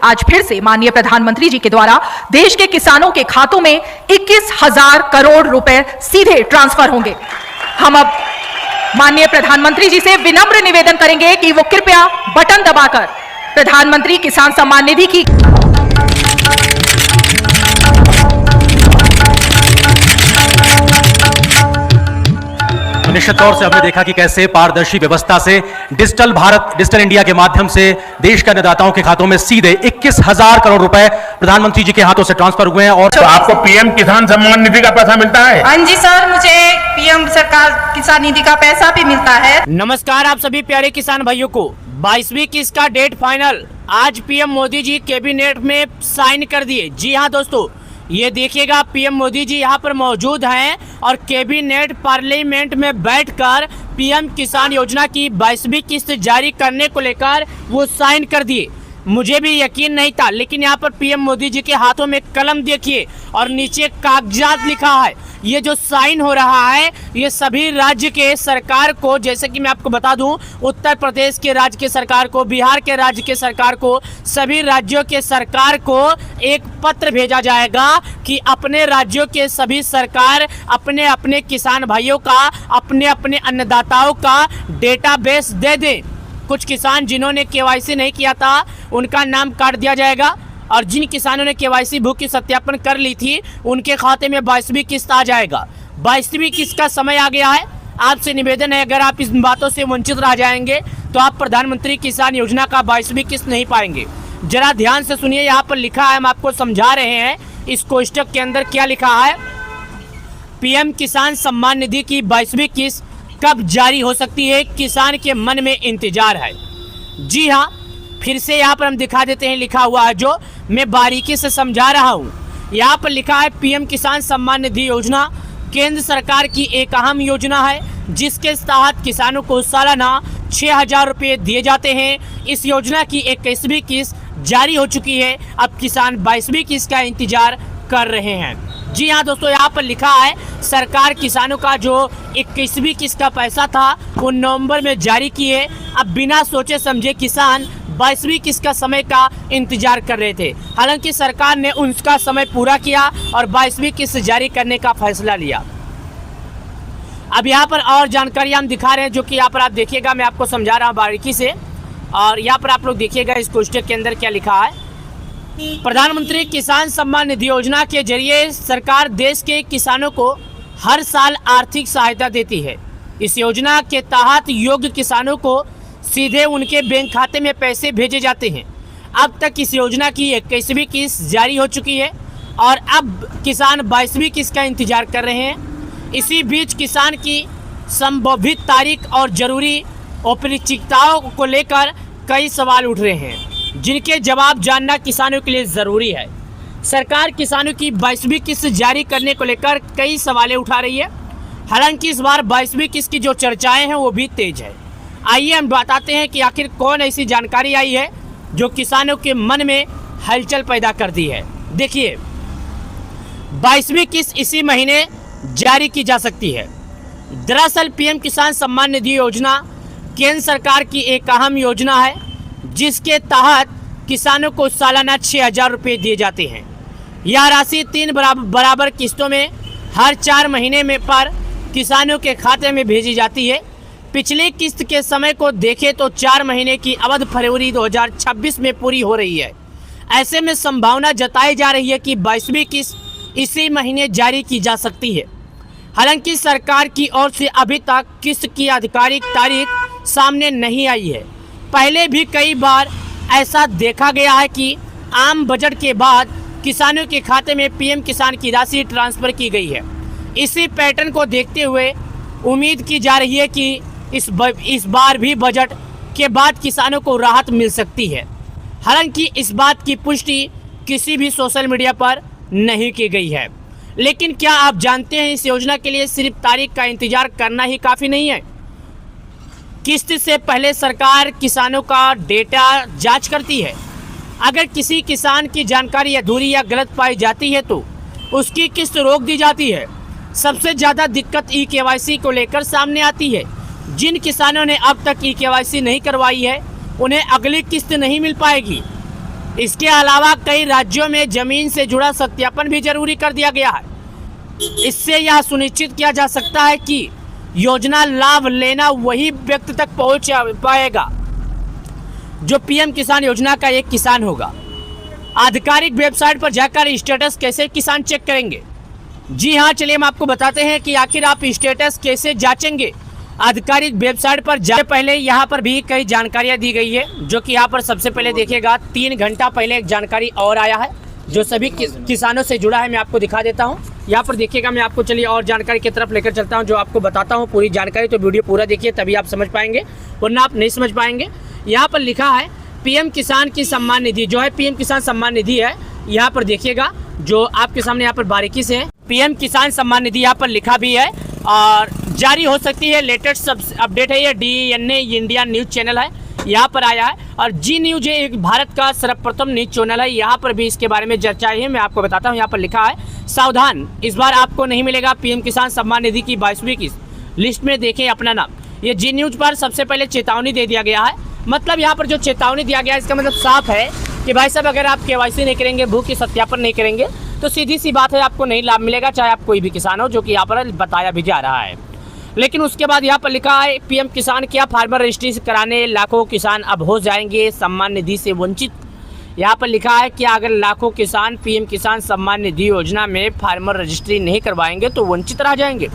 आज फिर से माननीय प्रधानमंत्री जी के द्वारा देश के किसानों के खातों में 21,000 करोड़ रुपए सीधे ट्रांसफर होंगे। हम अब माननीय प्रधानमंत्री जी से विनम्र निवेदन करेंगे कि वो कृपया बटन दबाकर प्रधानमंत्री किसान सम्मान निधि की निश्चित तौर से हमने देखा कि कैसे पारदर्शी व्यवस्था से डिजिटल भारत, डिजिटल इंडिया के माध्यम से देश के अन्नदाताओं के खातों में सीधे 21,000 करोड़ रुपए प्रधानमंत्री जी के हाथों से ट्रांसफर हुए हैं। और तो आपको पीएम किसान सम्मान निधि का पैसा मिलता है? हाँ जी सर, मुझे पीएम सरकार किसान निधि का पैसा भी मिलता है। नमस्कार आप सभी प्यारे किसान भाइयों को। 22वीं किस्त का डेट फाइनल आज पीएम मोदी जी कैबिनेट में साइन कर दिए। जी हाँ दोस्तों, ये देखिएगा पीएम मोदी जी यहाँ पर मौजूद हैं और कैबिनेट पार्लियामेंट में बैठकर पीएम किसान योजना की 22वीं किस्त जारी करने को लेकर वो साइन कर दिए। मुझे भी यकीन नहीं था, लेकिन यहाँ पर पीएम मोदी जी के हाथों में कलम देखिए और नीचे कागजात लिखा है। ये जो साइन हो रहा है ये सभी राज्य के सरकार को, जैसे कि मैं आपको बता दूं, उत्तर प्रदेश के राज्य के सरकार को, बिहार के राज्य के सरकार को, सभी राज्यों के सरकार को एक पत्र भेजा जाएगा कि अपने राज्यों के सभी सरकार अपने अपने किसान भाइयों का, अपने अपने अन्नदाताओं का डेटाबेस दे दें। कुछ किसान जिन्होंने केवाईसी नहीं किया था उनका नाम काट दिया जाएगा और जिन किसानों ने केवाईसी भू की सत्यापन कर ली थी उनके खाते में 22वीं किस्त आ जाएगा। 22वीं किस्त का समय आ गया है। आपसे निवेदन है, अगर आप इन बातों से वंचित रह जाएंगे तो आप प्रधानमंत्री किसान योजना का 22वीं किस्त नहीं पाएंगे। जरा ध्यान से सुनिए, यहाँ पर लिखा है, हम आपको समझा रहे हैं इस कोष्टक के अंदर क्या लिखा है। पीएम किसान सम्मान निधि की 22वीं किस्त कब जारी हो सकती है, किसान के मन में इंतजार है। जी हाँ, फिर से यहाँ पर हम दिखा देते हैं, लिखा हुआ है जो मैं बारीकी से समझा रहा हूँ। यहाँ पर लिखा है पीएम किसान सम्मान निधि योजना केंद्र सरकार की एक अहम योजना है जिसके तहत किसानों को सालाना 6,000 रुपये दिए जाते हैं। इस योजना की 21वीं किस्त जारी हो चुकी है। अब किसान 22वीं किस्त का इंतजार कर रहे हैं। जी हाँ दोस्तों, यहाँ पर लिखा है सरकार किसानों का जो 21वीं किस्त का पैसा था वो नवंबर में जारी किए। अब बिना सोचे समझे किसान 22वीं किस्त का समय का इंतजार कर रहे थे। हालांकि सरकार ने उसका समय पूरा किया और 22वीं किस्त जारी करने का फैसला लिया। अब यहाँ पर और जानकारी हम दिखा रहे हैं जो कि यहाँ पर आप देखिएगा, मैं आपको समझा रहा हूँ बारीकी से। और यहाँ पर आप लोग देखिएगा इस कोष्टक के अंदर क्या लिखा है। प्रधानमंत्री किसान सम्मान निधि योजना के जरिए सरकार देश के किसानों को हर साल आर्थिक सहायता देती है। इस योजना के तहत योग्य किसानों को सीधे उनके बैंक खाते में पैसे भेजे जाते हैं। अब तक इस योजना की 21वीं किस्त जारी हो चुकी है और अब किसान 22वीं किस्त का इंतजार कर रहे हैं। इसी बीच किसान की संभावित तारीख और जरूरी औपचारिकताओं को लेकर कई सवाल उठ रहे हैं जिनके जवाब जानना किसानों के लिए ज़रूरी है। सरकार किसानों की 22वीं किस्त जारी करने को लेकर कई सवालें उठा रही है। हालांकि इस बार 22वीं किस्त की जो चर्चाएं हैं वो भी तेज है। आइए हम बताते हैं कि आखिर कौन ऐसी जानकारी आई है जो किसानों के मन में हलचल पैदा कर दी है। देखिए, 22वीं किस्त इसी महीने जारी की जा सकती है। दरअसल पीएम किसान सम्मान निधि योजना केंद्र सरकार की एक अहम योजना है जिसके तहत किसानों को सालाना 6,000 रुपये दिए जाते हैं। यह राशि 3 बराबर किस्तों में हर 4 महीने में पर किसानों के खाते में भेजी जाती है। पिछली किस्त के समय को देखें तो 4 महीने की अवधि फरवरी 2026 में पूरी हो रही है। ऐसे में संभावना जताई जा रही है कि 22वीं किस्त इसी महीने जारी की जा सकती है। हालांकि सरकार की ओर से अभी तक किस्त की आधिकारिक तारीख सामने नहीं आई है। पहले भी कई बार ऐसा देखा गया है कि आम बजट के बाद किसानों के खाते में पीएम किसान की राशि ट्रांसफर की गई है। इसी पैटर्न को देखते हुए उम्मीद की जा रही है कि इस बार भी बजट के बाद किसानों को राहत मिल सकती है। हालांकि इस बात की पुष्टि किसी भी सोशल मीडिया पर नहीं की गई है। लेकिन क्या आप जानते हैं इस योजना के लिए सिर्फ तारीख का इंतजार करना ही काफ़ी नहीं है। किस्त से पहले सरकार किसानों का डेटा जांच करती है। अगर किसी किसान की जानकारी अधूरी या गलत पाई जाती है तो उसकी किस्त रोक दी जाती है। सबसे ज़्यादा दिक्कत ई-केवाईसी को लेकर सामने आती है। जिन किसानों ने अब तक ई-केवाईसी नहीं करवाई है उन्हें अगली किस्त नहीं मिल पाएगी। इसके अलावा कई राज्यों में जमीन से जुड़ा सत्यापन भी जरूरी कर दिया गया है। इससे यह सुनिश्चित किया जा सकता है कि योजना लाभ लेना वही व्यक्ति तक पहुंच पाएगा जो पीएम किसान योजना का एक किसान होगा। आधिकारिक वेबसाइट पर जाकर स्टेटस कैसे किसान चेक करेंगे? जी हाँ, चलिए हम आपको बताते हैं कि आखिर आप स्टेटस कैसे जांचेंगे। आधिकारिक वेबसाइट पर जाने पहले यहाँ पर भी कई जानकारियाँ दी गई है, जो कि यहाँ पर सबसे पहले देखिएगा 3 घंटा पहले एक जानकारी और आया है जो सभी किसानों से जुड़ा है। मैं आपको दिखा देता हूँ, यहाँ पर देखिएगा। मैं आपको चलिए और जानकारी की तरफ लेकर चलता हूँ, जो आपको बताता हूँ पूरी जानकारी। तो वीडियो पूरा देखिए, तभी आप समझ पाएंगे, वरना आप नहीं समझ पाएंगे। यहाँ पर लिखा है पीएम किसान की सम्मान निधि, जो है पीएम किसान सम्मान निधि है। यहाँ पर देखिएगा, जो आपके सामने यहाँ पर बारीकी से है, पीएम किसान सम्मान निधि यहाँ पर लिखा भी है और जारी हो सकती है। लेटेस्ट अपडेट है, ये DNA इंडिया न्यूज चैनल है, यहाँ पर आया है। और जी न्यूज एक भारत का सर्वप्रथम न्यूज चैनल है, यहाँ पर भी इसके बारे में चर्चा है। मैं आपको बताता हूँ, यहाँ पर लिखा है सावधान, इस बार आपको नहीं मिलेगा पीएम किसान सम्मान निधि की 22वीं किस्त, लिस्ट में देखें अपना नाम। ये जी न्यूज पर सबसे पहले चेतावनी दे दिया गया है। मतलब यहाँ पर जो चेतावनी दिया गया है, इसका मतलब साफ है कि भाई साहब, अगर आप KYC नहीं करेंगे, भू की सत्यापन नहीं करेंगे, तो सीधी सी बात है आपको नहीं लाभ मिलेगा, चाहे आप कोई भी किसान हो, जो कि यहाँ पर बताया भी जा रहा है। लेकिन उसके बाद यहाँ पर लिखा है पीएम किसान क्या फार्मर रजिस्ट्री कराने लाखों किसान अब हो जाएंगे सम्मान निधि से वंचित। यहाँ पर लिखा है कि अगर लाखों किसान पीएम किसान सम्मान निधि योजना में फार्मर रजिस्ट्री नहीं करवाएंगे तो वंचित रह जाएंगे।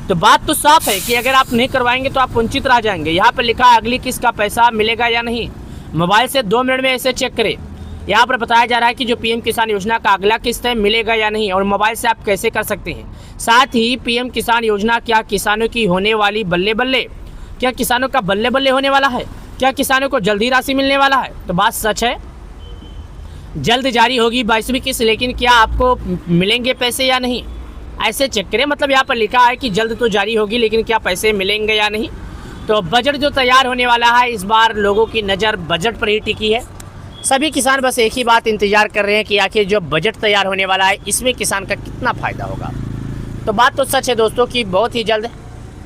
तो बात तो साफ है कि अगर आप नहीं करवाएंगे तो आप वंचित रह जाएंगे। यहाँ पर लिखा है अगली किस्त का पैसा मिलेगा या नहीं, मोबाइल से 2 मिनट में ऐसे चेक करें। यहाँ पर बताया जा रहा है कि जो पीएम किसान योजना का अगला किस्त है मिलेगा या नहीं, और मोबाइल से आप कैसे कर सकते हैं। साथ ही पीएम किसान योजना क्या किसानों की होने वाली बल्ले बल्ले, क्या किसानों का बल्ले बल्ले होने वाला है, क्या किसानों को जल्दी राशि मिलने वाला है? तो बात सच है, जल्द जारी होगी 22वीं किस्त, लेकिन क्या आपको मिलेंगे पैसे या नहीं, ऐसे चेक करें। मतलब यहाँ पर लिखा है कि जल्द तो जारी होगी, लेकिन क्या पैसे मिलेंगे या नहीं। तो बजट जो तैयार होने वाला है, इस बार लोगों की नज़र बजट पर ही टिकी है। सभी किसान बस एक ही बात इंतजार कर रहे हैं कि आखिर जो बजट तैयार होने वाला है, इसमें किसान का कितना फ़ायदा होगा। तो बात तो सच है दोस्तों कि बहुत ही जल्द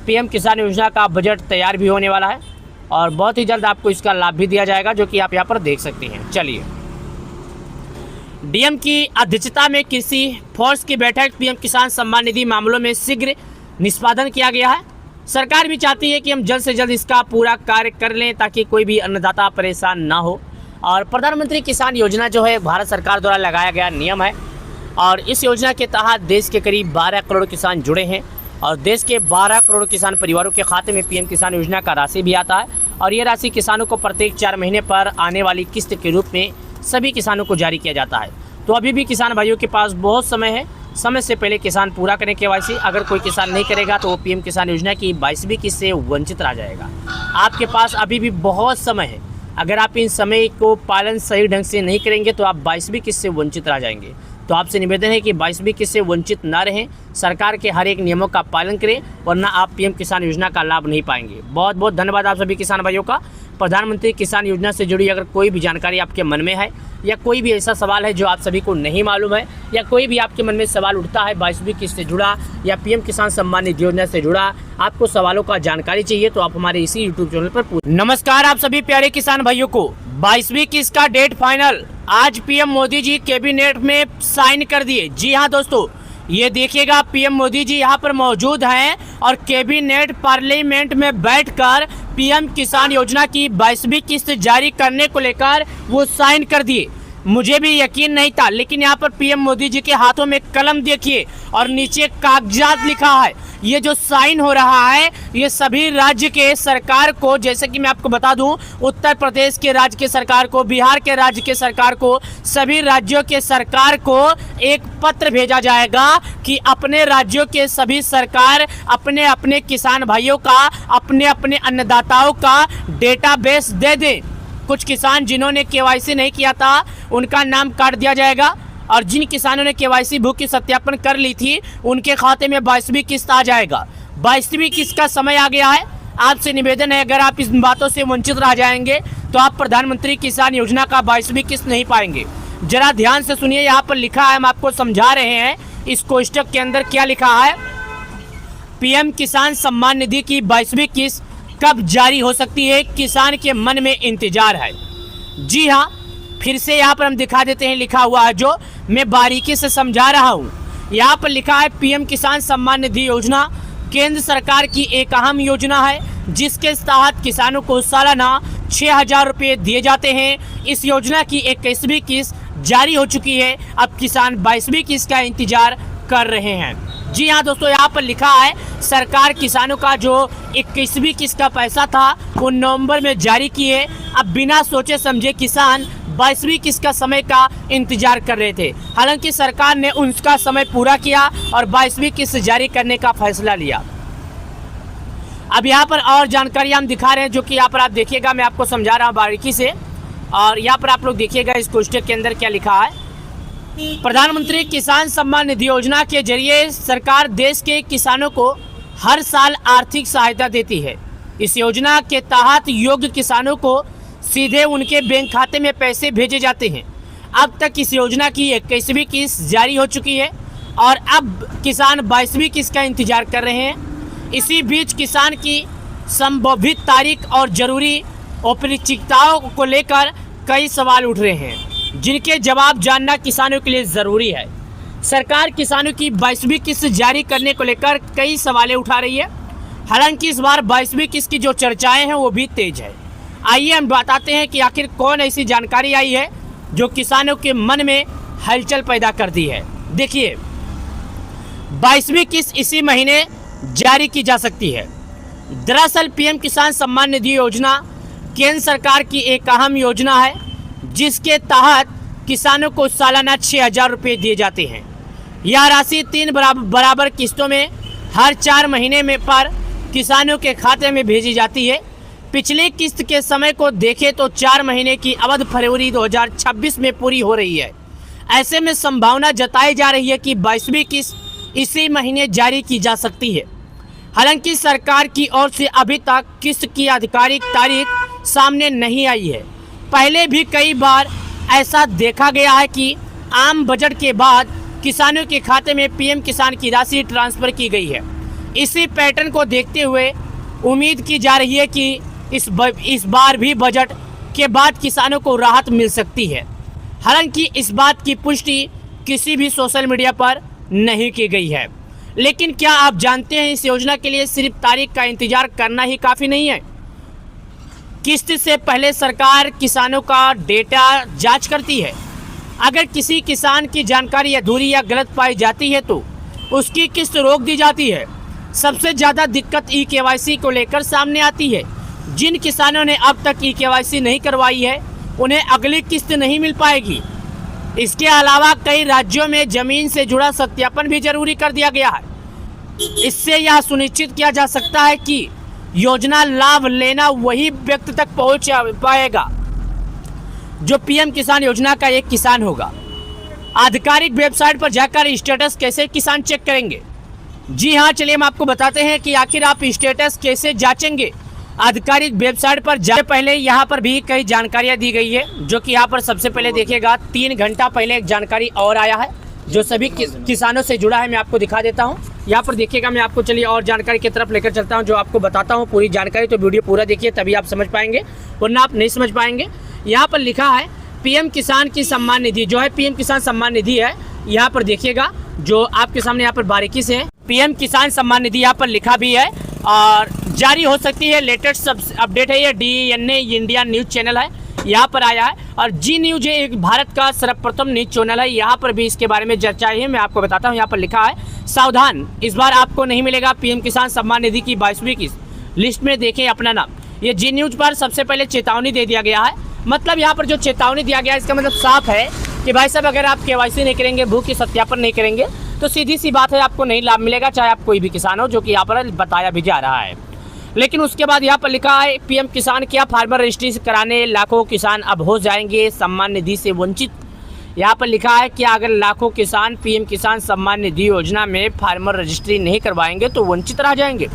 पीएम किसान योजना का बजट तैयार भी होने वाला है और बहुत ही जल्द आपको इसका लाभ भी दिया जाएगा, जो कि आप यहाँ पर देख सकते हैं। चलिए, डीएम की अध्यक्षता में कृषि फोर्स की बैठक, पीएम किसान सम्मान निधि मामलों में शीघ्र निष्पादन किया गया है। सरकार भी चाहती है कि हम जल्द से जल्द इसका पूरा कार्य कर लें ताकि कोई भी अन्नदाता परेशान ना हो। और प्रधानमंत्री किसान योजना जो है भारत सरकार द्वारा लगाया गया नियम है, और इस योजना के तहत देश के करीब 12 करोड़ किसान जुड़े हैं और देश के 12 करोड़ किसान परिवारों के खाते में पीएम किसान योजना का राशि भी आता है। और ये राशि किसानों को प्रत्येक 4 महीने पर आने वाली किस्त के रूप में सभी किसानों को जारी किया जाता है। तो अभी भी किसान भाइयों के पास बहुत समय है, समय से पहले किसान पूरा करें KYC। अगर कोई किसान नहीं करेगा तो वो पीएम किसान योजना की 22वीं किस्त से वंचित रह जाएगा। आपके पास अभी भी बहुत समय है, अगर आप इन समय को पालन सही ढंग से नहीं करेंगे तो आप 22वीं किस्त से वंचित रह जाएंगे। तो आपसे निवेदन है कि 22वीं किस्त से वंचित ना रहें, सरकार के हर एक नियमों का पालन करें, वरना आप पीएम किसान योजना का लाभ नहीं पाएंगे। बहुत बहुत धन्यवाद आप सभी किसान भाइयों का। प्रधानमंत्री किसान योजना से जुड़ी अगर कोई भी जानकारी आपके मन में है या कोई भी ऐसा सवाल है जो आप सभी को नहीं मालूम है, या कोई भी आपके मन में सवाल उठता है 22वीं किस्त से जुड़ा या पीएम किसान सम्मान निधि योजना से जुड़ा, आपको सवालों का जानकारी चाहिए, तो आप हमारे इसी यूट्यूब चैनल पर पूछ। नमस्कार आप सभी प्यारे किसान भाइयों को। 22वीं किस्त का डेट फाइनल, आज पीएम मोदी जी कैबिनेट में साइन कर दिए। जी हाँ दोस्तों, ये देखिएगा पीएम मोदी जी यहाँ पर मौजूद हैं और कैबिनेट पार्लियामेंट में बैठकर पीएम किसान योजना की 22वीं किस्त जारी करने को लेकर वो साइन कर दिए। मुझे भी यकीन नहीं था, लेकिन यहाँ पर पीएम मोदी जी के हाथों में कलम देखिए और नीचे कागजात लिखा है। ये जो साइन हो रहा है ये सभी राज्य के सरकार को, जैसे कि मैं आपको बता दूं, उत्तर प्रदेश के राज्य के सरकार को, बिहार के राज्य के सरकार को, सभी राज्यों के सरकार को एक पत्र भेजा जाएगा कि अपने राज्यों के सभी सरकार अपने अपने किसान भाइयों का, अपने अपने अन्नदाताओं का डेटाबेस दे दें। कुछ किसान जिन्होंने KYC नहीं किया था उनका नाम काट दिया जाएगा, और जिन किसानों ने KYC भू की सत्यापन कर ली थी उनके खाते में 22वीं किस्त आ जाएगा। 22वीं किस्त का समय आ गया है। आपसे निवेदन है, अगर आप इस बातों से वंचित रह जाएंगे तो आप प्रधानमंत्री किसान योजना का 22वीं किस्त नहीं पाएंगे। जरा ध्यान से सुनिए, यहाँ पर लिखा है, हम आपको समझा रहे हैं इस कोष्टक के अंदर क्या लिखा है। पीएम किसान सम्मान निधि की 22वीं किस्त कब जारी हो सकती है, किसान के मन में इंतजार है। जी हाँ, फिर से यहाँ पर हम दिखा देते हैं, लिखा हुआ है जो मैं बारीकी से समझा रहा हूँ। यहाँ पर लिखा है पीएम किसान सम्मान निधि योजना केंद्र सरकार की एक अहम योजना है जिसके तहत किसानों को सालाना 6,000 रुपये दिए जाते हैं। इस योजना की 21वीं किस्त जारी हो चुकी है। अब किसान 22वीं किस्त का इंतजार कर रहे हैं। जी हाँ दोस्तों, यहाँ पर लिखा है सरकार किसानों का जो 21वीं किस्त का पैसा था वो नवंबर में जारी किए। अब बिना सोचे समझे किसान 22वीं किस्त का समय का इंतजार कर रहे थे। हालांकि सरकार ने उनका समय पूरा किया और 22वीं किस्त जारी करने का फैसला लिया। अब यहाँ पर और जानकारी हम दिखा रहे हैं जो कि यहाँ पर आप देखिएगा, मैं आपको समझा रहा हूँ बारीकी से। और यहाँ पर आप लोग देखिएगा इस कोष्ठक के अंदर क्या लिखा है। प्रधानमंत्री किसान सम्मान निधि योजना के जरिए सरकार देश के किसानों को हर साल आर्थिक सहायता देती है। इस योजना के तहत योग्य किसानों को सीधे उनके बैंक खाते में पैसे भेजे जाते हैं। अब तक इस योजना की 21वीं किस्त जारी हो चुकी है और अब किसान 22वीं किस्त का इंतजार कर रहे हैं। इसी बीच किसान की संभावित तारीख और जरूरी औपचारिकताओं को लेकर कई सवाल उठ रहे हैं जिनके जवाब जानना किसानों के लिए ज़रूरी है। सरकार किसानों की 22वीं किस्त जारी करने को लेकर कई सवालें उठा रही है। हालांकि इस बार 22वीं किस्त की जो चर्चाएं हैं वो भी तेज है। आइए हम बताते हैं कि आखिर कौन ऐसी जानकारी आई है जो किसानों के मन में हलचल पैदा करती है। देखिए, 22वीं किस्त इसी महीने जारी की जा सकती है। दरअसल पीएम किसान सम्मान निधि योजना केंद्र सरकार की एक अहम योजना है जिसके तहत किसानों को सालाना 6,000 रुपये दिए जाते हैं। यह राशि 3 बराबर किस्तों में हर 4 महीने में पर किसानों के खाते में भेजी जाती है। पिछली किस्त के समय को देखें तो 4 महीने की अवधि फरवरी 2026 में पूरी हो रही है। ऐसे में संभावना जताई जा रही है कि 22वीं किस्त इसी महीने जारी की जा सकती है। हालांकि सरकार की ओर से अभी तक किस्त की आधिकारिक तारीख सामने नहीं आई है। पहले भी कई बार ऐसा देखा गया है कि आम बजट के बाद किसानों के खाते में पीएम किसान की राशि ट्रांसफर की गई है। इसी पैटर्न को देखते हुए उम्मीद की जा रही है कि इस बार भी बजट के बाद किसानों को राहत मिल सकती है। हालांकि इस बात की पुष्टि किसी भी सोशल मीडिया पर नहीं की गई है। लेकिन क्या आप जानते हैं इस योजना के लिए सिर्फ तारीख का इंतजार करना ही काफ़ी नहीं है। किस्त से पहले सरकार किसानों का डेटा जांच करती है। अगर किसी किसान की जानकारी अधूरी या गलत पाई जाती है तो उसकी किस्त रोक दी जाती है। सबसे ज़्यादा दिक्कत ई-केवाईसी को लेकर सामने आती है। जिन किसानों ने अब तक ई-केवाईसी नहीं करवाई है उन्हें अगली किस्त नहीं मिल पाएगी। इसके अलावा कई राज्यों में ज़मीन से जुड़ा सत्यापन भी जरूरी कर दिया गया है। इससे यह सुनिश्चित किया जा सकता है कि योजना लाभ लेना वही व्यक्ति तक पहुंच पाएगा जो पीएम किसान योजना का एक किसान होगा। आधिकारिक वेबसाइट पर जाकर स्टेटस कैसे किसान चेक करेंगे? जी हाँ, चलिए हम आपको बताते हैं कि आखिर आप स्टेटस कैसे जांचेंगे। आधिकारिक वेबसाइट पर जाने पहले यहाँ पर भी कई जानकारियाँ दी गई है जो कि यहाँ पर सबसे पहले देखिएगा 3 घंटा पहले एक जानकारी और आया है जो सभी किसानों से जुड़ा है। मैं आपको दिखा देता हूँ। यहाँ पर देखिएगा, मैं आपको चलिए और जानकारी की तरफ लेकर चलता हूँ जो आपको बताता हूँ पूरी जानकारी। तो वीडियो पूरा देखिए तभी आप समझ पाएंगे वरना आप नहीं समझ पाएंगे। यहाँ पर लिखा है पीएम किसान की सम्मान निधि जो है पीएम किसान सम्मान निधि है। यहाँ पर देखिएगा जो आपके सामने यहाँ पर बारीकी से है पीएम किसान सम्मान निधि यहाँ पर लिखा भी है और जारी हो सकती है। लेटेस्ट अपडेट है। ये DNA इंडिया न्यूज़ चैनल है, यहाँ पर आया है। और जी न्यूज़ एक भारत का सर्वप्रथम न्यूज़ चैनल है। यहाँ पर भी इसके बारे में चर्चाएं है। मैं आपको बताता हूँ। यहाँ पर लिखा है सावधान, इस बार आपको नहीं मिलेगा पीएम किसान सम्मान निधि की 22वीं किस्त। लिस्ट में देखें अपना नाम। ये जी न्यूज़ पर सबसे पहले चेतावनी दे दिया गया है। मतलब यहाँ पर जो चेतावनी दिया गया है इसका मतलब साफ है कि भाई साहब अगर आप KYC नहीं करेंगे, भू की सत्यापन नहीं करेंगे तो सीधी सी बात है आपको नहीं लाभ मिलेगा, चाहे आप कोई भी किसान हो, जो कि यहाँ पर बताया भी जा रहा है। लेकिन उसके बाद यहाँ पर लिखा है पीएम किसान क्या फार्मर रजिस्ट्री कराने लाखों किसान अब हो जाएंगे सम्मान निधि से वंचित। यहाँ पर लिखा है कि अगर लाखों किसान पीएम किसान सम्मान निधि योजना में फार्मर रजिस्ट्री नहीं करवाएंगे तो वंचित रह जाएंगे।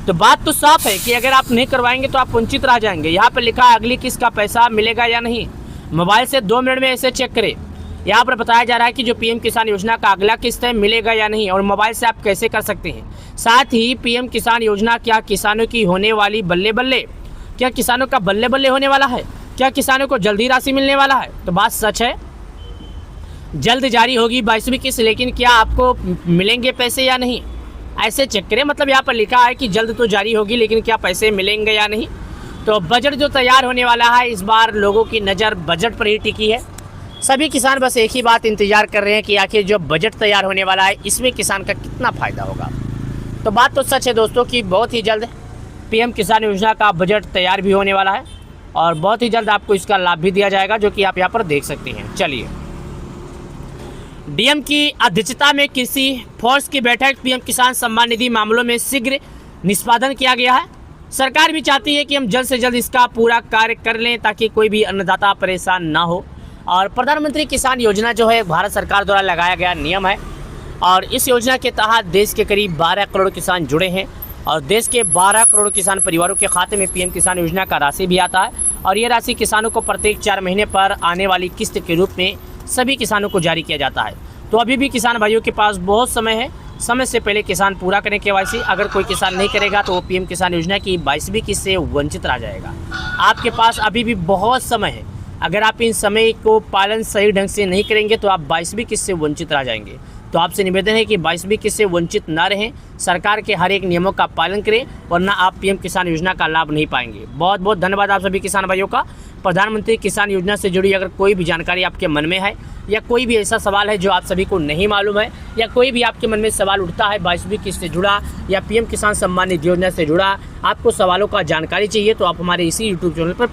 तो बात तो साफ है कि अगर आप नहीं करवाएंगे तो आप वंचित रह जाएंगे। यहाँ पर लिखा है अगली किस्त का पैसा मिलेगा या नहीं, मोबाइल से 2 मिनट में ऐसे चेक करें। यहाँ पर बताया जा रहा है कि जो पीएम किसान योजना का अगला किस्त है मिलेगा या नहीं और मोबाइल से आप कैसे कर सकते हैं। साथ ही पीएम किसान योजना क्या किसानों की होने वाली बल्ले बल्ले, क्या किसानों का बल्ले बल्ले होने वाला है? क्या किसानों को जल्दी राशि मिलने वाला है? तो बात सच है, जल्द जारी होगी 22वीं किस्त, लेकिन क्या आपको मिलेंगे पैसे या नहीं, ऐसे चेक करें। मतलब यहाँ पर लिखा है कि जल्द तो जारी होगी, लेकिन क्या पैसे मिलेंगे या नहीं। तो बजट जो तैयार होने वाला है, इस बार लोगों की नज़र बजट पर ही टिकी है। सभी किसान बस एक ही बात इंतजार कर रहे हैं कि आखिर जो बजट तैयार होने वाला है, इसमें किसान का कितना फ़ायदा होगा। तो बात तो सच है दोस्तों कि बहुत ही जल्द पीएम किसान योजना का बजट तैयार भी होने वाला है और बहुत ही जल्द आपको इसका लाभ भी दिया जाएगा, जो कि आप यहाँ पर देख सकते हैं। चलिए, डीएम की अध्यक्षता में कृषि फोर्स की बैठक, पीएम किसान सम्मान निधि मामलों में शीघ्र निष्पादन किया गया है। सरकार भी चाहती है कि हम जल्द से जल्द इसका पूरा कार्य कर लें ताकि कोई भी अन्नदाता परेशान ना हो। और प्रधानमंत्री किसान योजना जो है भारत सरकार द्वारा लगाया गया नियम है और इस योजना के तहत देश के करीब 12 करोड़ किसान जुड़े हैं और देश के 12 करोड़ किसान परिवारों के खाते में पीएम किसान योजना का राशि भी आता है और ये राशि किसानों को प्रत्येक 4 महीने पर आने वाली किस्त के रूप में सभी किसानों को जारी किया जाता है। तो अभी भी किसान भाइयों के पास बहुत समय है, समय से पहले किसान पूरा करें केवाईसी। अगर कोई किसान नहीं करेगा तो वो पीएम किसान योजना की 22वीं किस्त से वंचित रह जाएगा। आपके पास अभी भी बहुत समय है, अगर आप इन समय को पालन सही ढंग से नहीं करेंगे तो आप 22वीं किस्त से वंचित रह जाएंगे। तो आपसे निवेदन है कि 22वीं किस्त से वंचित ना रहें, सरकार के हर एक नियमों का पालन करें, वरना आप पीएम किसान योजना का लाभ नहीं पाएंगे। बहुत बहुत धन्यवाद आप सभी किसान भाइयों का। प्रधानमंत्री किसान योजना से जुड़ी अगर कोई भी जानकारी आपके मन में है या कोई भी ऐसा सवाल है जो आप सभी को नहीं मालूम है या कोई भी आपके मन में सवाल उठता है 22वीं किस्त से जुड़ा या पीएम किसान सम्मान निधि योजना से जुड़ा, आपको सवालों का जानकारी चाहिए तो आप हमारे इसी यूट्यूब चैनल पर